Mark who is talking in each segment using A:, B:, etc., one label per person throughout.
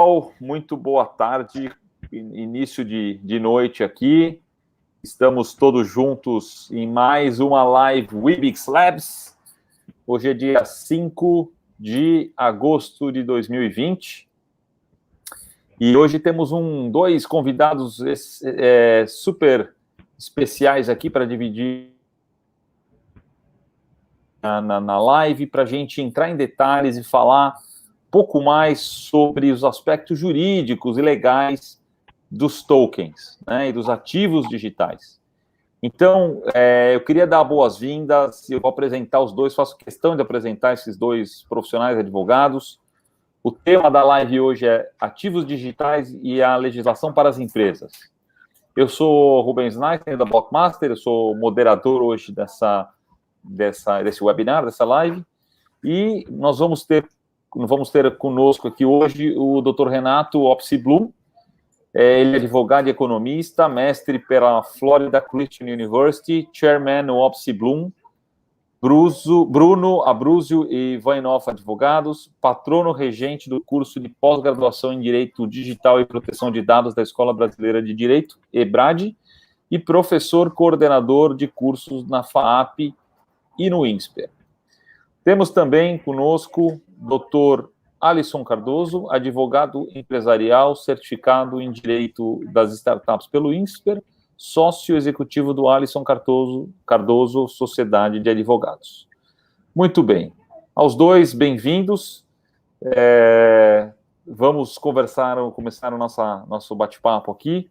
A: pessoal, muito boa tarde, início de noite aqui. Estamos todos juntos em mais uma live Webex Labs. Hoje é dia 5 de agosto de 2020. E hoje temos dois convidados super especiais aqui para dividir na live, para a gente entrar em detalhes e falar um pouco mais sobre os aspectos jurídicos e legais dos tokens, né, e dos ativos digitais. Então, eu queria dar boas-vindas, eu vou apresentar os dois, faço questão de apresentar esses dois profissionais advogados. O tema da live hoje é ativos digitais e a legislação para as empresas. Eu sou Rubens Neisner, da Blockmaster, eu sou moderador hoje desse webinar, dessa live, e nós vamos ter conosco aqui hoje o Dr. Renato Opsi-Blum. Ele é advogado e economista, mestre pela Florida Christian University, chairman Opsi-Blum, Bruno Abruzio e Vainoff Advogados, patrono regente do curso de pós-graduação em Direito Digital e Proteção de Dados da Escola Brasileira de Direito, EBRAD, e professor coordenador de cursos na FAAP e no INSPER. Temos também conosco o Dr. Alisson Cardoso, advogado empresarial certificado em Direito das Startups pelo INSPER, sócio executivo do Alisson Cardoso Sociedade de Advogados. Muito bem. Aos dois, bem-vindos. Vamos começar o nosso bate-papo aqui.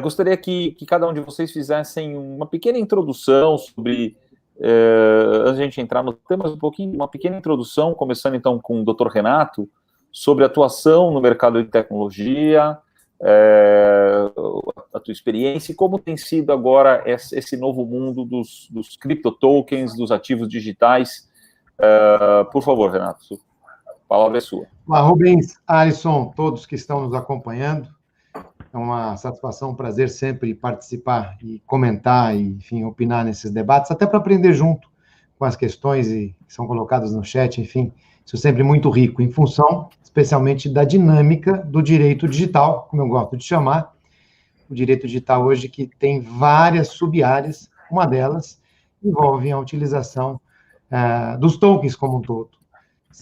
A: Gostaria que cada um de vocês fizessem uma pequena introdução sobre... antes de a gente entrar no tema, uma pequena introdução, começando então com o Dr. Renato, sobre atuação no mercado de tecnologia, a tua experiência e como tem sido agora esse novo mundo dos criptotokens, dos ativos digitais. Por favor, Renato, a palavra é sua.
B: Olá, Rubens, Alisson, todos que estão nos acompanhando. É uma satisfação, um prazer sempre participar e comentar e, enfim, opinar nesses debates, até para aprender junto com as questões que são colocadas no chat, enfim, isso é sempre muito rico, em função, especialmente, da dinâmica do direito digital, como eu gosto de chamar, o direito digital hoje que tem várias sub-áreas, uma delas envolve a utilização dos tokens como um todo.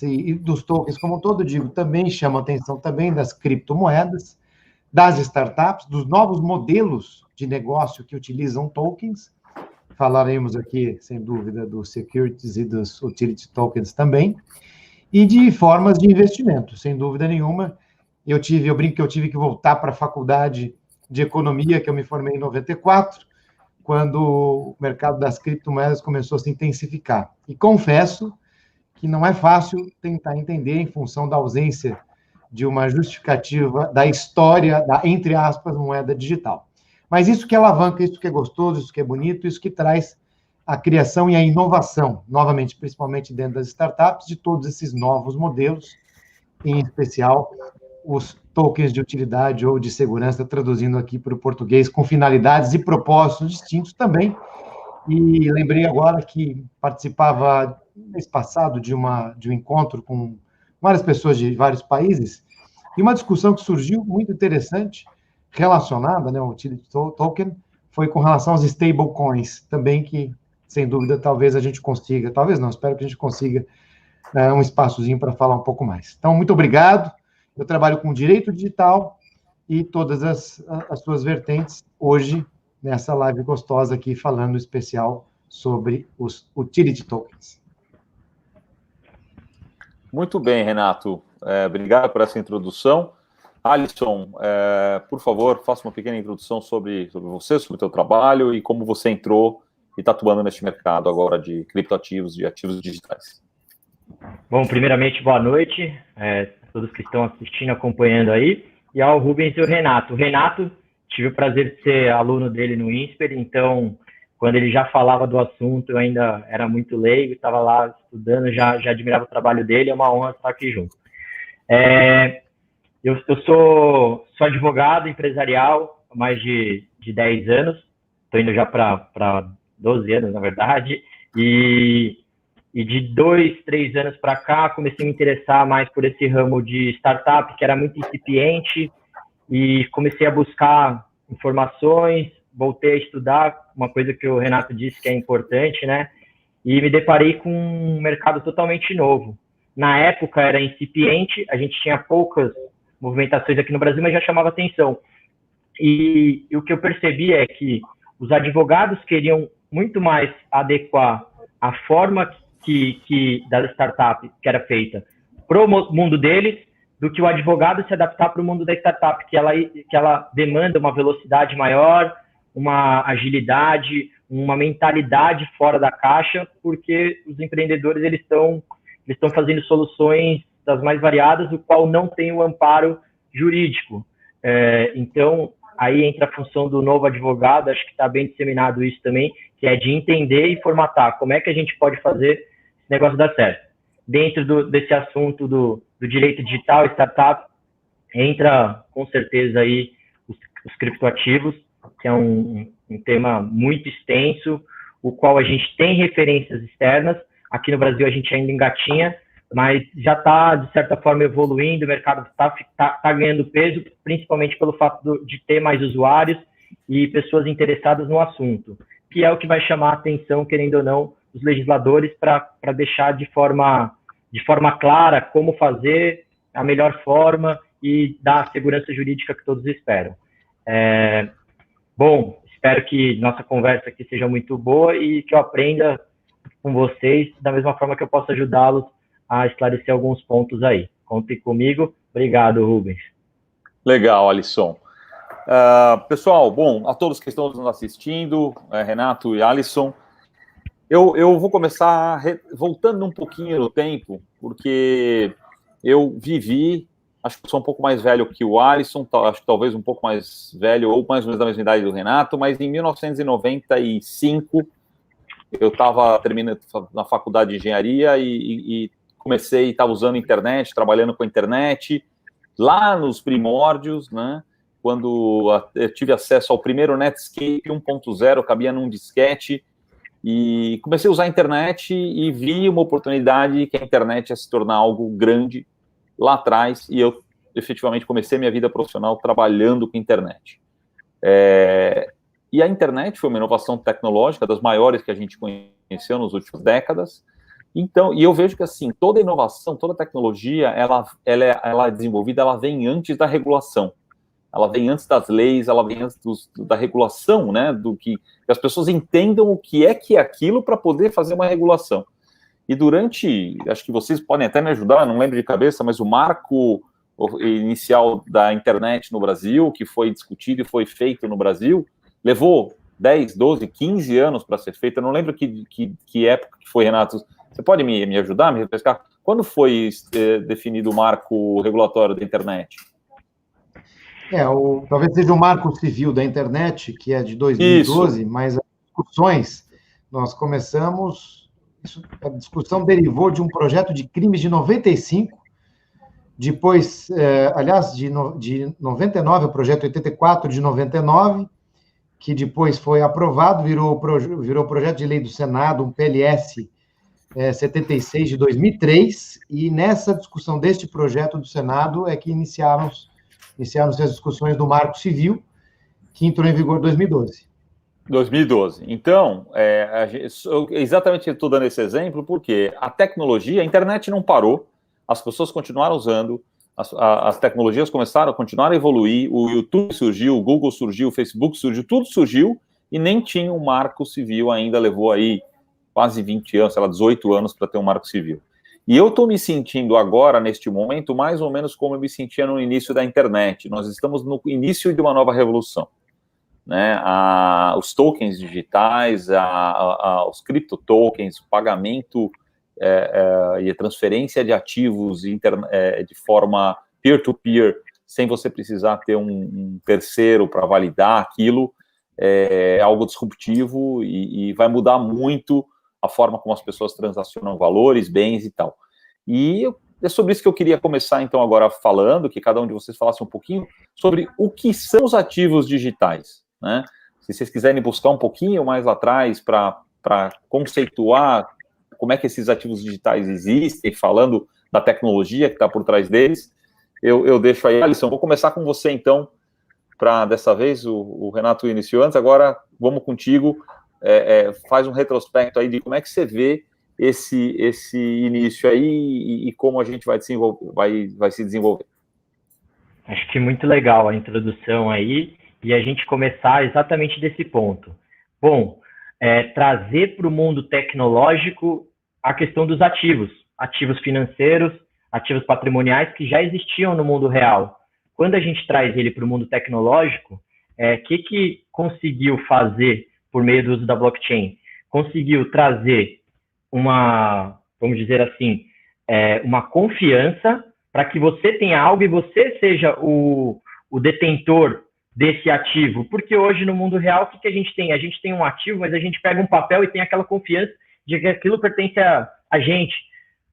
B: E dos tokens como um todo, eu digo, também chama a atenção também das criptomoedas, das startups, dos novos modelos de negócio que utilizam tokens. Falaremos aqui, sem dúvida, dos securities e dos utility tokens também, e de formas de investimento, sem dúvida nenhuma. Eu brinco que eu tive que voltar para a faculdade de economia, que eu me formei em 94, quando o mercado das criptomoedas começou a se intensificar. E confesso que não é fácil tentar entender, em função da ausência de uma justificativa da história da, entre aspas, moeda digital. Mas isso que alavanca, isso que é gostoso, isso que é bonito, isso que traz a criação e a inovação, novamente, principalmente dentro das startups, de todos esses novos modelos, em especial os tokens de utilidade ou de segurança, traduzindo aqui para o português, com finalidades e propósitos distintos também. E lembrei agora que participava, mês passado, de um encontro com várias pessoas de vários países, e uma discussão que surgiu muito interessante, relacionada, né, ao utility token, foi com relação aos stablecoins, também que, sem dúvida, talvez a gente consiga, talvez não, espero que a gente consiga um espaçozinho para falar um pouco mais. Então, muito obrigado. Eu trabalho com direito digital e todas as suas vertentes, hoje, nessa live gostosa aqui, falando especial sobre os utility tokens.
A: Muito bem, Renato. Obrigado por essa introdução. Alisson, por favor, faça uma pequena introdução sobre você, sobre o seu trabalho e como você entrou e está atuando neste mercado agora de criptoativos e ativos digitais.
C: Bom, primeiramente, boa noite a todos que estão assistindo, acompanhando aí, e ao Rubens e ao Renato. O Renato, tive o prazer de ser aluno dele no INSPER, então, quando ele já falava do assunto, eu ainda era muito leigo, estava lá estudando, já admirava o trabalho dele, é uma honra estar aqui junto. Eu sou advogado empresarial há mais de 10 anos, estou indo já para 12 anos, na verdade, e E de 2, 3 anos para cá, comecei a me interessar mais por esse ramo de startup, que era muito incipiente, e comecei a buscar informações, voltei a estudar, uma coisa que o Renato disse que é importante, né? E me deparei com um mercado totalmente novo. Na época era incipiente, a gente tinha poucas movimentações aqui no Brasil, mas já chamava atenção. E o que eu percebi é que os advogados queriam muito mais adequar a forma da startup que era feita para o mundo deles, do que o advogado se adaptar para o mundo da startup, que ela demanda uma velocidade maior, uma agilidade, uma mentalidade fora da caixa, porque os empreendedores eles estão fazendo soluções das mais variadas, o qual não tem o amparo jurídico. Então, aí entra a função do novo advogado, acho que está bem disseminado isso também, que é de entender e formatar como é que a gente pode fazer esse negócio dar certo. Dentro desse assunto do direito digital, startup, entra com certeza aí os criptoativos, que é um tema muito extenso, o qual a gente tem referências externas. Aqui no Brasil a gente ainda engatinha, mas já está, de certa forma, evoluindo, o mercado está ganhando peso, principalmente pelo fato de ter mais usuários e pessoas interessadas no assunto, que é o que vai chamar a atenção, querendo ou não, dos legisladores para deixar de forma clara como fazer a melhor forma e dar a segurança jurídica que todos esperam. Bom, espero que nossa conversa aqui seja muito boa e que eu aprenda com vocês da mesma forma que eu possa ajudá-los a esclarecer alguns pontos aí. Contem comigo. Obrigado, Rubens.
A: Legal, Alisson. Pessoal, bom, a todos que estão nos assistindo, Renato e Alisson, eu vou começar voltando um pouquinho no tempo, porque eu vivi, acho que sou um pouco mais velho que o Alisson, acho que talvez um pouco mais velho, ou mais ou menos da mesma idade do Renato, mas em 1995, eu estava terminando na faculdade de engenharia e estava usando internet, trabalhando com a internet, lá nos primórdios, né, quando eu tive acesso ao primeiro Netscape 1.0, cabia num disquete, e comecei a usar a internet e vi uma oportunidade que a internet ia se tornar algo grande lá atrás, e eu efetivamente comecei minha vida profissional trabalhando com internet. E a internet foi uma inovação tecnológica das maiores que a gente conheceu nas últimas décadas. Então, e eu vejo que assim, toda inovação, toda tecnologia, ela é desenvolvida, ela vem antes da regulação. Ela vem antes das leis, ela vem antes da regulação, né? Do que as pessoas entendam o que é aquilo para poder fazer uma regulação. E acho que vocês podem até me ajudar, não lembro de cabeça, mas o marco inicial da internet no Brasil, que foi discutido e foi feito no Brasil, levou 10, 12, 15 anos para ser feito. Eu não lembro que época que foi, Renato. Você pode me ajudar, me refrescar? Quando foi definido o marco regulatório da internet?
B: Talvez seja o marco civil da internet, que é de 2012, isso. Mas as discussões, nós começamos, a discussão derivou de um projeto de crimes de 95, depois, aliás, de 99, o projeto 84 de 99, que depois foi aprovado, virou projeto de lei do Senado, um PLS 76 de 2003, e nessa discussão deste projeto do Senado é que iniciaram-se as discussões do Marco Civil, que entrou em vigor em 2012.
A: 2012. Então, exatamente estou dando esse exemplo porque a tecnologia, a internet não parou, as pessoas continuaram usando, as tecnologias continuaram a evoluir, o YouTube surgiu, o Google surgiu, o Facebook surgiu, tudo surgiu, e nem tinha um marco civil ainda, levou aí quase 20 anos, 18 anos para ter um marco civil. E eu estou me sentindo agora, neste momento, mais ou menos como eu me sentia no início da internet. Nós estamos no início de uma nova revolução, né? Os tokens digitais, os criptotokens, o pagamento e a transferência de ativos de forma peer-to-peer, sem você precisar ter um terceiro para validar aquilo, é algo disruptivo e vai mudar muito a forma como as pessoas transacionam valores, bens e tal. E é sobre isso que eu queria começar, então, agora falando, que cada um de vocês falasse um pouquinho sobre o que são os ativos digitais, né? Se vocês quiserem buscar um pouquinho mais atrás para conceituar como é que esses ativos digitais existem, falando da tecnologia que está por trás deles. Eu deixo aí, Alisson, vou começar com você, então, para dessa vez, o Renato iniciou antes, agora vamos contigo, faz um retrospecto aí de como é que você vê esse início aí e como a gente vai se desenvolver.
C: Acho que muito legal a introdução aí e a gente começar exatamente desse ponto. Bom, trazer para o mundo tecnológico a questão dos ativos financeiros, ativos patrimoniais que já existiam no mundo real. Quando a gente traz ele para o mundo tecnológico, que conseguiu fazer por meio do uso da blockchain? Conseguiu trazer vamos dizer assim, uma confiança para que você tenha algo e você seja o detentor desse ativo. Porque hoje, no mundo real, o que a gente tem? A gente tem um ativo, mas a gente pega um papel e tem aquela confiança de que aquilo pertence a gente.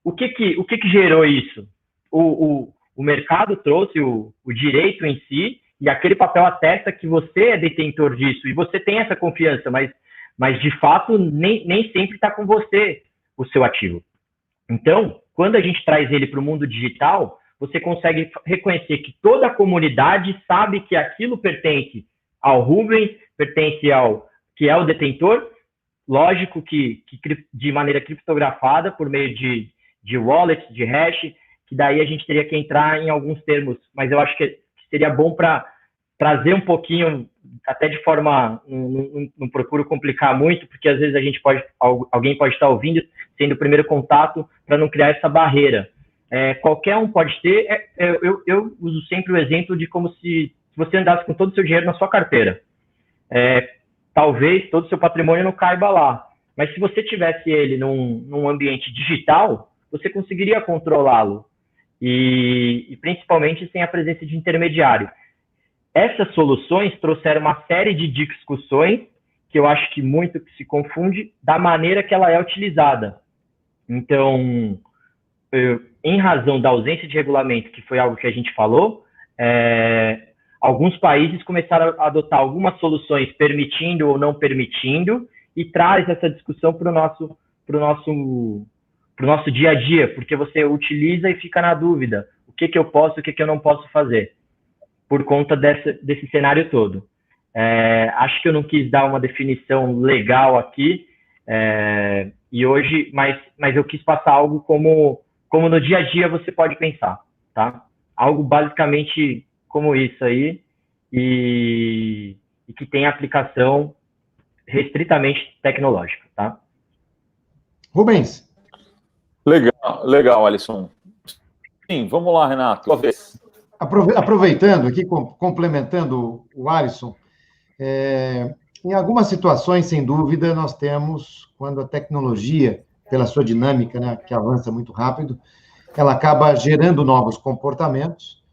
C: O que gerou isso? O mercado trouxe o direito em si, e aquele papel atesta que você é detentor disso, e você tem essa confiança, mas de fato, nem sempre está com você o seu ativo. Então, quando a gente traz ele para o mundo digital, você consegue reconhecer que toda a comunidade sabe que aquilo pertence ao Rubens, pertence ao que é o detentor, lógico que de maneira criptografada, por meio de wallet, de hash, que daí a gente teria que entrar em alguns termos, mas eu acho que seria bom para trazer um pouquinho, até de forma, não procuro complicar muito, porque às vezes alguém pode estar ouvindo, sendo o primeiro contato, para não criar essa barreira. Qualquer um pode ter, eu uso sempre o exemplo de como se você andasse com todo o seu dinheiro na sua carteira. Talvez todo o seu patrimônio não caiba lá, mas se você tivesse ele num ambiente digital, você conseguiria controlá-lo, e principalmente sem a presença de intermediário. Essas soluções trouxeram uma série de discussões que eu acho que muito se confunde da maneira que ela é utilizada. Então, em razão da ausência de regulamento, que foi algo que a gente falou, alguns países começaram a adotar algumas soluções permitindo ou não permitindo, e traz essa discussão para o nosso dia a dia, porque você utiliza e fica na dúvida, o que eu posso, o que eu não posso fazer, por conta desse cenário todo. Acho que eu não quis dar uma definição legal aqui, e hoje, mas eu quis passar algo como no dia a dia você pode pensar, tá? Algo basicamente como isso aí, e que tem aplicação restritamente tecnológica, tá?
B: Rubens.
A: Legal, Alisson. Sim, vamos lá, Renato, tua vez.
B: Aproveitando aqui, complementando o Alisson, em algumas situações, sem dúvida, nós temos, quando a tecnologia, pela sua dinâmica, né, que avança muito rápido, ela acaba gerando novos comportamentos,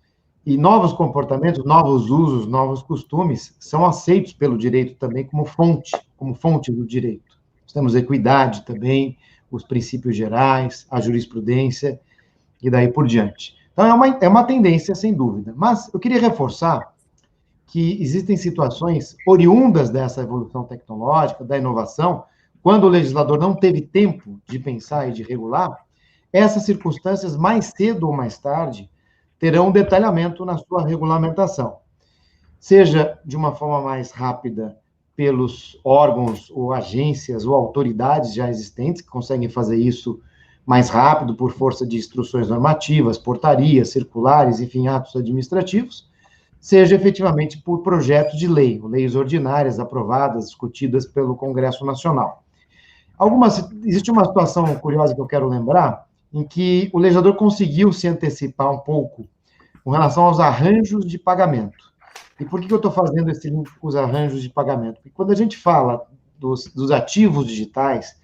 B: e novos comportamentos, novos usos, novos costumes, são aceitos pelo direito também como fonte do direito. Nós temos equidade também, os princípios gerais, a jurisprudência, e daí por diante. Então, é uma tendência, sem dúvida. Mas eu queria reforçar que existem situações oriundas dessa evolução tecnológica, da inovação, quando o legislador não teve tempo de pensar e de regular, essas circunstâncias, mais cedo ou mais tarde, terão um detalhamento na sua regulamentação. Seja de uma forma mais rápida pelos órgãos ou agências ou autoridades já existentes, que conseguem fazer isso mais rápido por força de instruções normativas, portarias, circulares, enfim, atos administrativos, seja efetivamente por projetos de lei, leis ordinárias aprovadas, discutidas pelo Congresso Nacional. Existe uma situação curiosa que eu quero lembrar, em que o legislador conseguiu se antecipar um pouco com relação aos arranjos de pagamento. E por que eu estou fazendo esse link com os arranjos de pagamento? Porque quando a gente fala dos ativos digitais,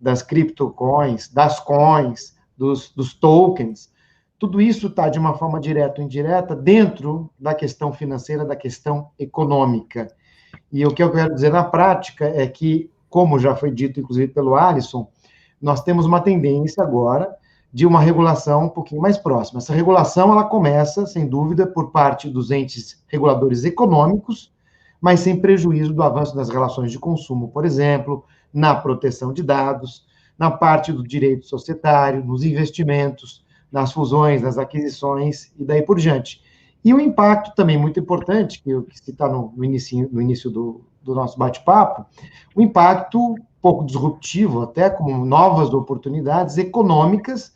B: das criptocoins, das coins, dos tokens, tudo isso está, de uma forma direta ou indireta, dentro da questão financeira, da questão econômica. E o que eu quero dizer na prática é que, como já foi dito, inclusive, pelo Alisson, nós temos uma tendência agora de uma regulação um pouquinho mais próxima. Essa regulação, ela começa, sem dúvida, por parte dos entes reguladores econômicos, mas sem prejuízo do avanço das relações de consumo, por exemplo, na proteção de dados, na parte do direito societário, nos investimentos, nas fusões, nas aquisições e daí por diante. E o impacto também muito importante, que está no início do nosso bate-papo, o impacto um pouco disruptivo, até como novas oportunidades econômicas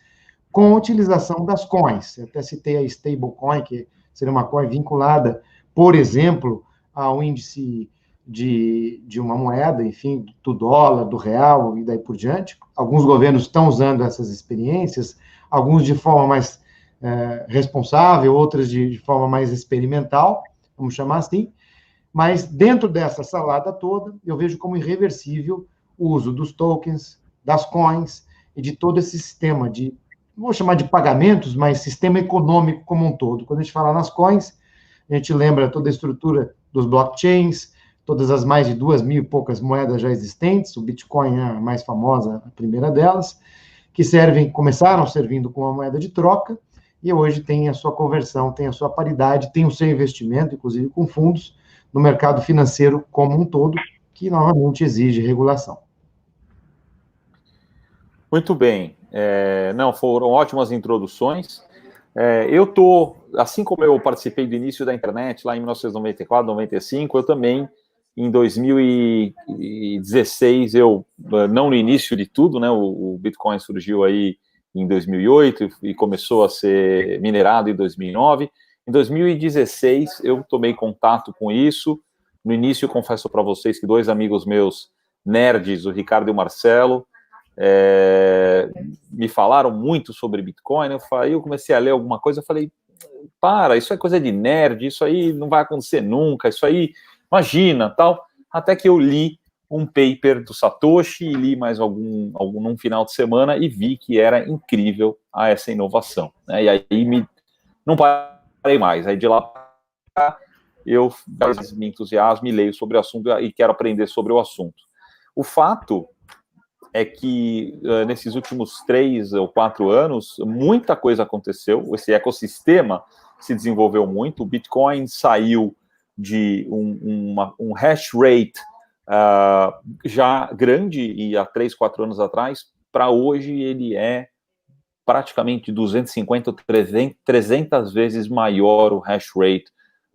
B: com a utilização das coins. Eu até citei a stablecoin, que seria uma coin vinculada, por exemplo, ao índice de uma moeda, enfim, do dólar, do real e daí por diante. Alguns governos estão usando essas experiências, alguns de forma mais responsável, outras de forma mais experimental, vamos chamar assim, mas dentro dessa salada toda, eu vejo como irreversível o uso dos tokens, das coins e de todo esse sistema de, não vou chamar de pagamentos, mas sistema econômico como um todo. Quando a gente fala nas coins, a gente lembra toda a estrutura dos blockchains, todas as mais de 2.000 e poucas moedas já existentes, o Bitcoin é a mais famosa, a primeira delas, que começaram servindo como uma moeda de troca, e hoje tem a sua conversão, tem a sua paridade, tem o seu investimento, inclusive com fundos, no mercado financeiro como um todo, que novamente exige regulação.
A: Muito bem. Não, foram ótimas introduções. Assim como eu participei do início da internet, lá em 1994, 95, eu também, em 2016, não no início de tudo, né, o Bitcoin surgiu aí em 2008 e começou a ser minerado em 2009. Em 2016, eu tomei contato com isso. No início, eu confesso para vocês que 2 amigos meus, nerds, o Ricardo e o Marcelo, me falaram muito sobre Bitcoin. Eu comecei a ler alguma coisa, eu falei, isso é coisa de nerd, isso aí não vai acontecer nunca, isso aí, imagina, tal. Até que eu li um paper do Satoshi e li mais algum num final de semana e vi que era incrível essa inovação, né? E aí não parei mais. Aí de lá para cá, eu me entusiasmo e leio sobre o assunto e quero aprender sobre o assunto. O fato é que nesses últimos 3 ou 4 anos, muita coisa aconteceu, esse ecossistema se desenvolveu muito, o Bitcoin saiu de um hash rate já grande, e há 3, 4 anos atrás, para hoje ele é praticamente 250, 300 vezes maior o hash rate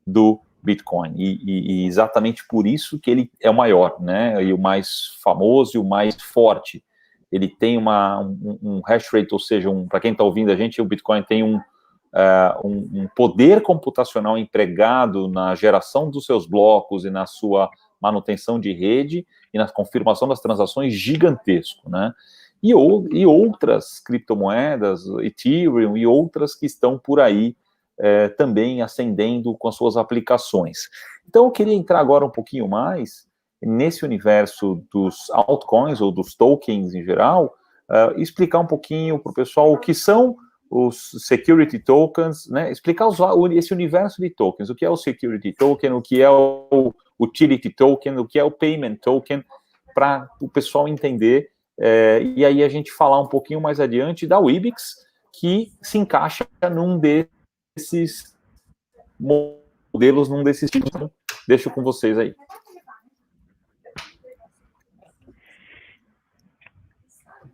A: do Bitcoin, e exatamente por isso que ele é o maior, né, e o mais famoso e o mais forte. Ele tem um hash rate, ou seja, para quem está ouvindo a gente, o Bitcoin tem um poder computacional empregado na geração dos seus blocos e na sua manutenção de rede e na confirmação das transações gigantesco, né? E outras criptomoedas, Ethereum e outras que estão por aí também ascendendo com as suas aplicações. Então, eu queria entrar agora um pouquinho mais nesse universo dos altcoins ou dos tokens em geral, explicar um pouquinho para o pessoal o que são os security tokens, né? Explicar esse universo de tokens, o que é o security token, o que é o utility token, o que é o payment token, para o pessoal entender, e aí a gente falar um pouquinho mais adiante da Wibix, que se encaixa num desses modelos, num desses tipos. Então, deixo com vocês aí.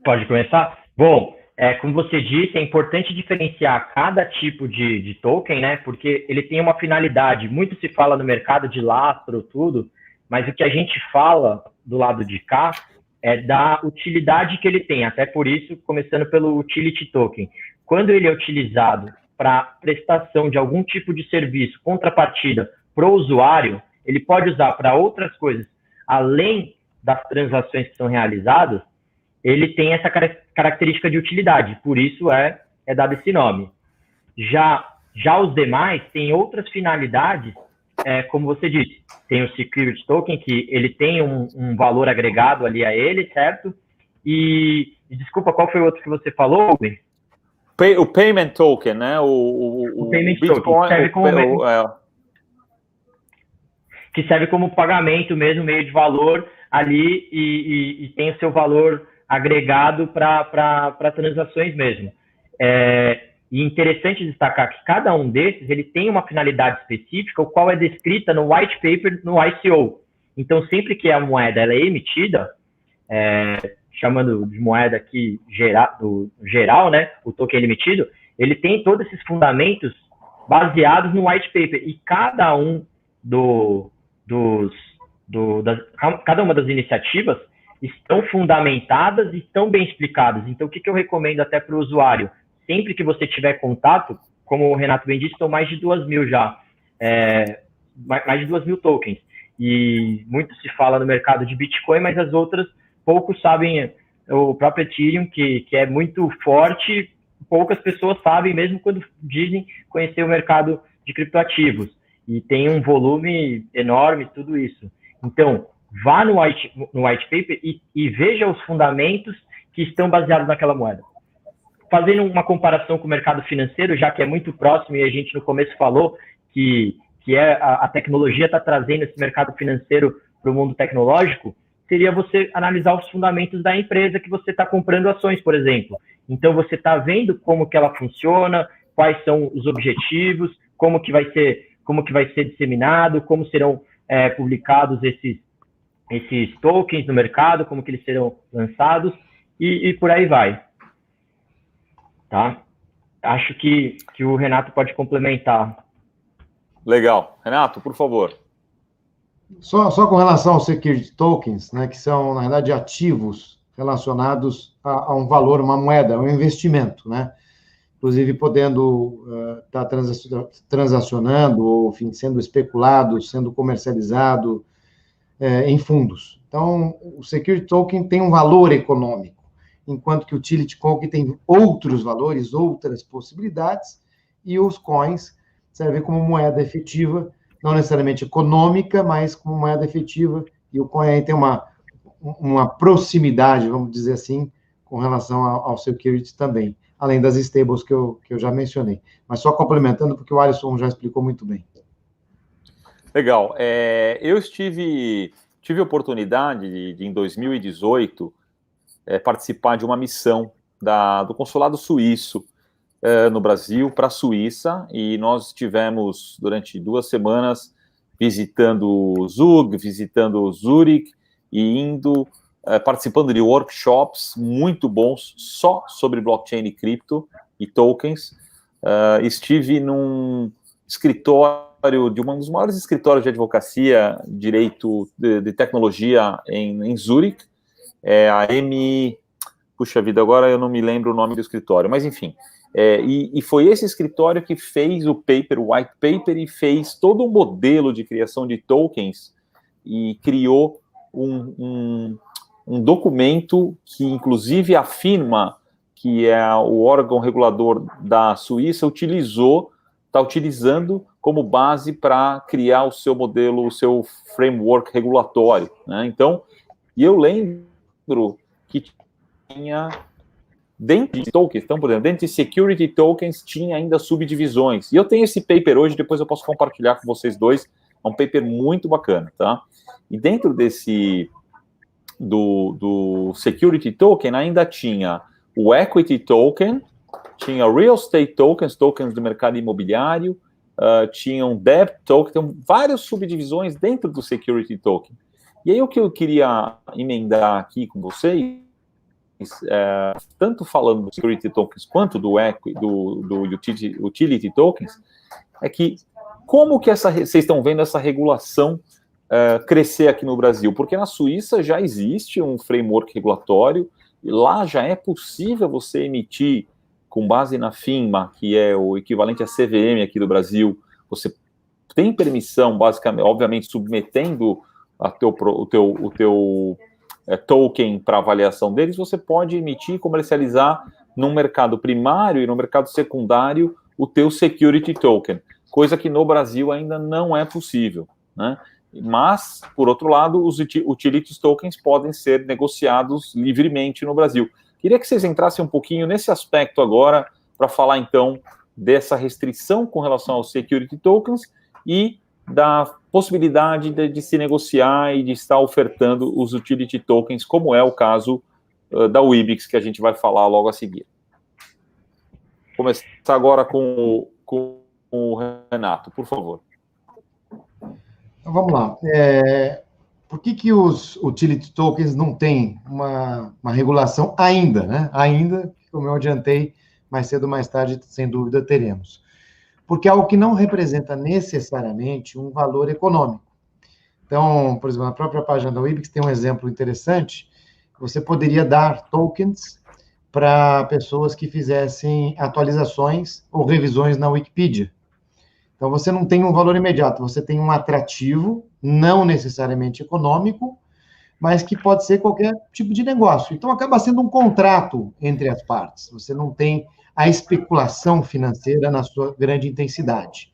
C: Pode começar? Bom, como você disse, é importante diferenciar cada tipo de token, né? Porque ele tem uma finalidade. Muito se fala no mercado de lastro, tudo, mas o que a gente fala do lado de cá é da utilidade que ele tem. Até por isso, começando pelo utility token. Quando ele é utilizado para prestação de algum tipo de serviço, contrapartida para o usuário, ele pode usar para outras coisas, além das transações que são realizadas, ele tem essa característica de utilidade, por isso é dado esse nome. Já os demais têm outras finalidades, como você disse, tem o Security Token, que ele tem um valor agregado ali a ele, certo? E desculpa, qual foi o outro que você falou, Rubem?
A: O Payment Token, né? O
C: Payment
A: Bitcoin,
C: Token, que serve como pagamento mesmo, meio de valor ali, e tem o seu valor agregado para transações mesmo. E interessante destacar que cada um desses ele tem uma finalidade específica, o qual é descrita no white paper, no ICO. Então, sempre que a moeda ela é emitida, chamando de moeda aqui geral, né, o token emitido, ele tem todos esses fundamentos baseados no white paper, e cada cada uma das iniciativas estão fundamentadas e estão bem explicadas. Então, o que eu recomendo até para o usuário? Sempre que você tiver contato, como o Renato bem disse, estão mais de 2.000 já, mais de 2.000 tokens. E muito se fala no mercado de Bitcoin, mas as outras, poucos sabem. O próprio Ethereum, que é muito forte, poucas pessoas sabem, mesmo quando dizem conhecer o mercado de criptoativos. E tem um volume enorme, tudo isso. Então, vá no white paper e veja os fundamentos que estão baseados naquela moeda. Fazendo uma comparação com o mercado financeiro, já que é muito próximo, e a gente no começo falou que a tecnologia está trazendo esse mercado financeiro para o mundo tecnológico, seria você analisar os fundamentos da empresa que você está comprando ações, por exemplo. Então, você está vendo como que ela funciona, quais são os objetivos, como que vai ser disseminado, como serão publicados esses tokens no mercado, como que eles serão lançados, e por aí vai. Tá? Acho que o Renato pode complementar.
A: Legal. Renato, por favor.
B: Só com relação aos security tokens, né, que são, na verdade, ativos relacionados a um valor, uma moeda, um investimento, né? Inclusive podendo estar transacionando, ou, enfim, sendo especulado, sendo comercializado em fundos. Então, o security token tem um valor econômico, enquanto que o utility token tem outros valores, outras possibilidades, e os coins servem como moeda efetiva, não necessariamente econômica, mas como moeda efetiva, e o coin aí tem uma proximidade, vamos dizer assim, com relação ao security também, além das stables que eu já mencionei. Mas só complementando, porque o Alisson já explicou muito bem.
A: Legal. Eu tive a oportunidade de em 2018, participar de uma missão do consulado suíço no Brasil para a Suíça, e nós estivemos durante 2 semanas visitando Zug, visitando Zurich e participando de workshops muito bons só sobre blockchain e cripto e tokens. Estive num escritório de um dos maiores escritórios de advocacia, direito de tecnologia em Zurich, puxa vida, agora eu não me lembro o nome do escritório, mas enfim, e foi esse escritório que fez o white paper, e fez todo um modelo de criação de tokens, e criou um documento que, inclusive, afirma que o órgão regulador da Suíça está utilizando como base para criar o seu modelo, o seu framework regulatório, né? Então, e eu lembro que tinha, dentro de tokens, então, por exemplo, dentro de security tokens, tinha ainda subdivisões. E eu tenho esse paper hoje, depois eu posso compartilhar com vocês dois. É um paper muito bacana, tá? E dentro do security token ainda tinha o equity token, tinha real estate tokens do mercado imobiliário, tinha um debt token, tem várias subdivisões dentro do security token. E aí o que eu queria emendar aqui com vocês, tanto falando do security tokens quanto do utility tokens, é que como que vocês estão vendo essa regulação crescer aqui no Brasil? Porque na Suíça já existe um framework regulatório, e lá já é possível você emitir, com base na FINMA, que é o equivalente à CVM aqui do Brasil, você tem permissão, basicamente, obviamente, submetendo o teu token para avaliação deles, você pode emitir e comercializar no mercado primário e no mercado secundário o teu security token, coisa que no Brasil ainda não é possível, né? Mas, por outro lado, os utility tokens podem ser negociados livremente no Brasil. Queria que vocês entrassem um pouquinho nesse aspecto agora, para falar, então, dessa restrição com relação aos security tokens e da possibilidade de se negociar e de estar ofertando os utility tokens, como é o caso da Wibix, que a gente vai falar logo a seguir. Vou começar agora com o Renato, por favor.
B: Então, vamos lá. por que os utility tokens não têm uma regulação ainda, né? Ainda, como eu adiantei, mais cedo ou mais tarde, sem dúvida, teremos. Porque é algo que não representa necessariamente um valor econômico. Então, por exemplo, na própria página da Wibix tem um exemplo interessante. Você poderia dar tokens para pessoas que fizessem atualizações ou revisões na Wikipedia. Então, você não tem um valor imediato, você tem um atrativo, não necessariamente econômico, mas que pode ser qualquer tipo de negócio. Então, acaba sendo um contrato entre as partes. Você não tem a especulação financeira na sua grande intensidade.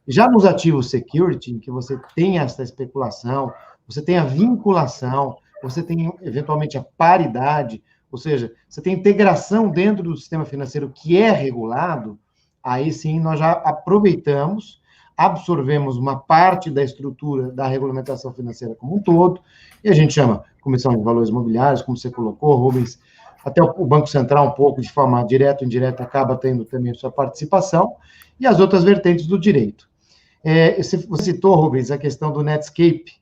B: Já nos ativos security, em que você tem essa especulação, você tem a vinculação, você tem, eventualmente, a paridade, ou seja, você tem integração dentro do sistema financeiro que é regulado, aí sim nós já aproveitamos, absorvemos uma parte da estrutura da regulamentação financeira como um todo, e a gente chama Comissão de Valores Imobiliários, como você colocou, Rubens, até o Banco Central um pouco, de forma direta ou indireta, acaba tendo também sua participação, e as outras vertentes do direito. Você citou, Rubens, a questão do Netscape,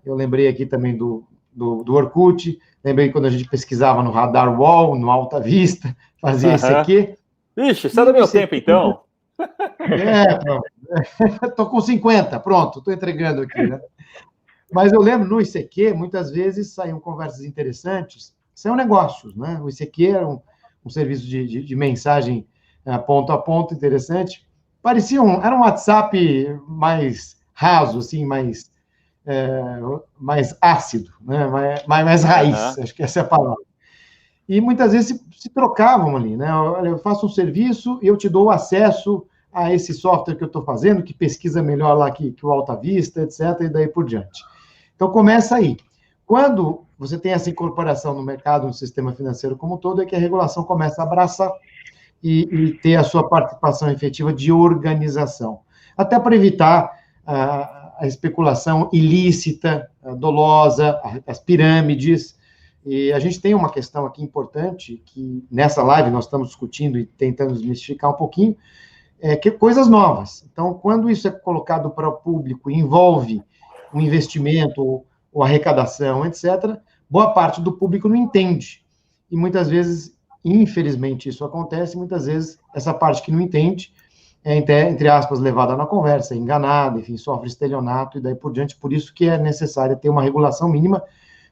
B: eu lembrei aqui também do Orkut, lembrei quando a gente pesquisava no Radar Wall, no Alta Vista, fazia ICQ.
A: Ixi, isso é do meu tempo, então.
B: Estou com 50, pronto, estou entregando aqui, né? Mas eu lembro, no ICQ, muitas vezes saíam conversas interessantes, são negócios, né? O ICQ era um serviço de mensagem ponto a ponto interessante, era um WhatsApp mais raso, assim, mais ácido, né? mais raiz, acho que essa é a palavra. E muitas vezes se trocavam ali, né? Eu faço um serviço e eu te dou acesso a esse software que eu estou fazendo, que pesquisa melhor lá que o Alta Vista, etc., e daí por diante. Então, começa aí. Quando você tem essa incorporação no mercado, no sistema financeiro como um todo, é que a regulação começa a abraçar e ter a sua participação efetiva de organização. Até para evitar a especulação ilícita, dolosa, as pirâmides. E a gente tem uma questão aqui importante, que nessa live nós estamos discutindo e tentando desmistificar um pouquinho, que coisas novas. Então, quando isso é colocado para o público, envolve um investimento ou arrecadação, etc., boa parte do público não entende. E muitas vezes, infelizmente, isso acontece, muitas vezes essa parte que não entende é, entre aspas, levada na conversa, enganada, enfim, sofre estelionato e daí por diante. Por isso que é necessário ter uma regulação mínima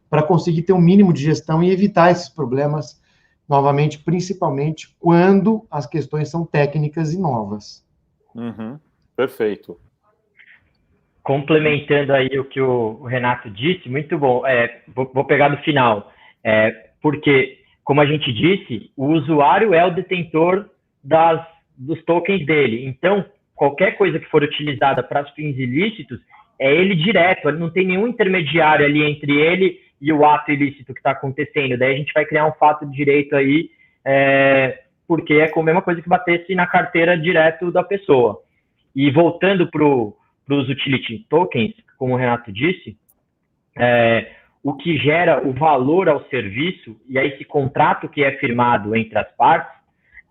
B: para conseguir ter um mínimo de gestão e evitar esses problemas, novamente, principalmente quando as questões são técnicas e novas.
A: Perfeito.
C: Complementando aí o que o Renato disse, muito bom. Vou pegar do final. Porque, como a gente disse, o usuário é o detentor dos tokens dele. Então, qualquer coisa que for utilizada para fins ilícitos, é ele direto. Ele não tem nenhum intermediário ali entre ele e o ato ilícito que está acontecendo. Daí a gente vai criar um fato de direito aí, porque é a mesma coisa que batesse na carteira direto da pessoa. E voltando para os utility tokens, como o Renato disse, o que gera o valor ao serviço, e aí esse contrato que é firmado entre as partes,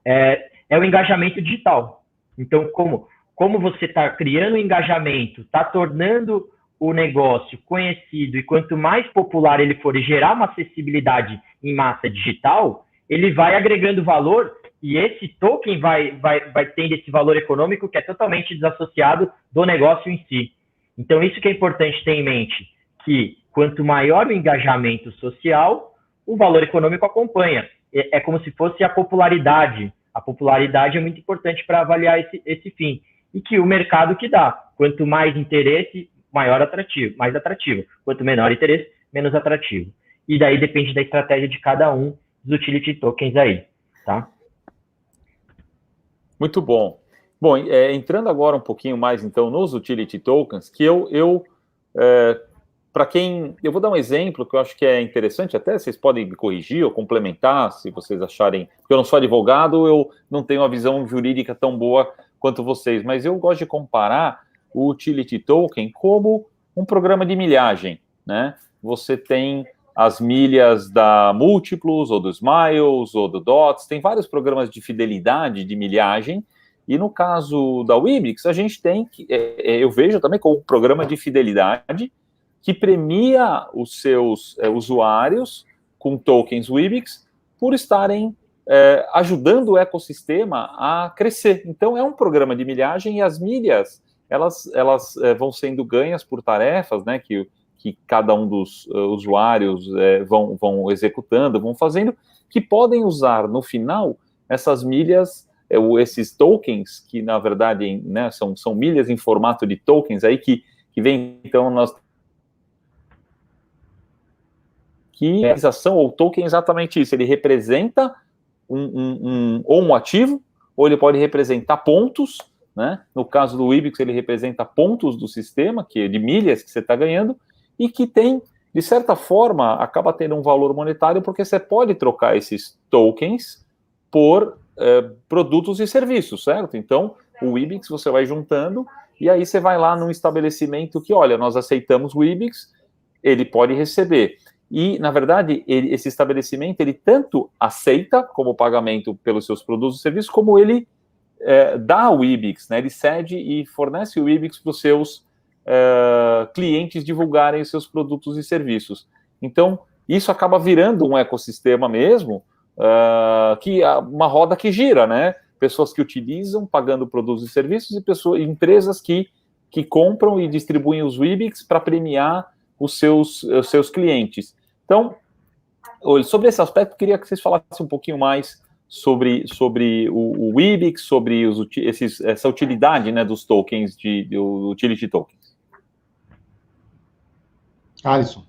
C: é o engajamento digital. Então, como você está criando engajamento, está tornando o negócio conhecido, e quanto mais popular ele for e gerar uma acessibilidade em massa digital, ele vai agregando valor, e esse token vai tendo esse valor econômico que é totalmente desassociado do negócio em si. Então, isso que é importante ter em mente, que quanto maior o engajamento social, o valor econômico acompanha. É como se fosse a popularidade. A popularidade é muito importante para avaliar esse fim. E que o mercado que dá. Quanto mais interesse, mais atrativo. Quanto menor interesse, menos atrativo. E daí depende da estratégia de cada um dos utility tokens aí, tá?
A: Muito bom. Bom, entrando agora um pouquinho mais, então, nos utility tokens, que para quem... Eu vou dar um exemplo que eu acho que é interessante, até vocês podem me corrigir ou complementar, se vocês acharem... Porque eu não sou advogado, eu não tenho uma visão jurídica tão boa quanto vocês, mas eu gosto de comparar o utility token como um programa de milhagem, né? Você tem as milhas da Múltiplos, ou do Smiles, ou do Dots, tem vários programas de fidelidade, de milhagem, e no caso da Wibix, a gente tem, eu vejo também como um programa de fidelidade, que premia os seus usuários com tokens Wibix por estarem ajudando o ecossistema a crescer. Então, é um programa de milhagem e as milhas, elas vão sendo ganhas por tarefas, né, que cada um dos usuários vão executando, vão fazendo, que podem usar no final essas milhas, esses tokens, que na verdade, né, são milhas em formato de tokens, aí que vem, então, que realização ou token é exatamente isso, ele representa ou um ativo, ou ele pode representar pontos, né? No caso do Wibix, ele representa pontos do sistema, que é de milhas que você está ganhando, e que tem, de certa forma, acaba tendo um valor monetário, porque você pode trocar esses tokens por produtos e serviços, certo? Então, o Wibix você vai juntando, e aí você vai lá num estabelecimento que, olha, nós aceitamos o Wibix, ele pode receber. E, na verdade, esse estabelecimento, ele tanto aceita como pagamento pelos seus produtos e serviços, como ele dá o Wibix, né? Ele cede e fornece o Wibix para os seus clientes divulgarem os seus produtos e serviços. Então, isso acaba virando um ecossistema mesmo, que uma roda que gira, né? Pessoas que utilizam, pagando produtos e serviços, e empresas que compram e distribuem os Wibix para premiar os seus clientes. Então, sobre esse aspecto, queria que vocês falassem um pouquinho mais sobre o Wibix, sobre essa utilidade, né, dos tokens, do Utility Tokens.
B: Alisson.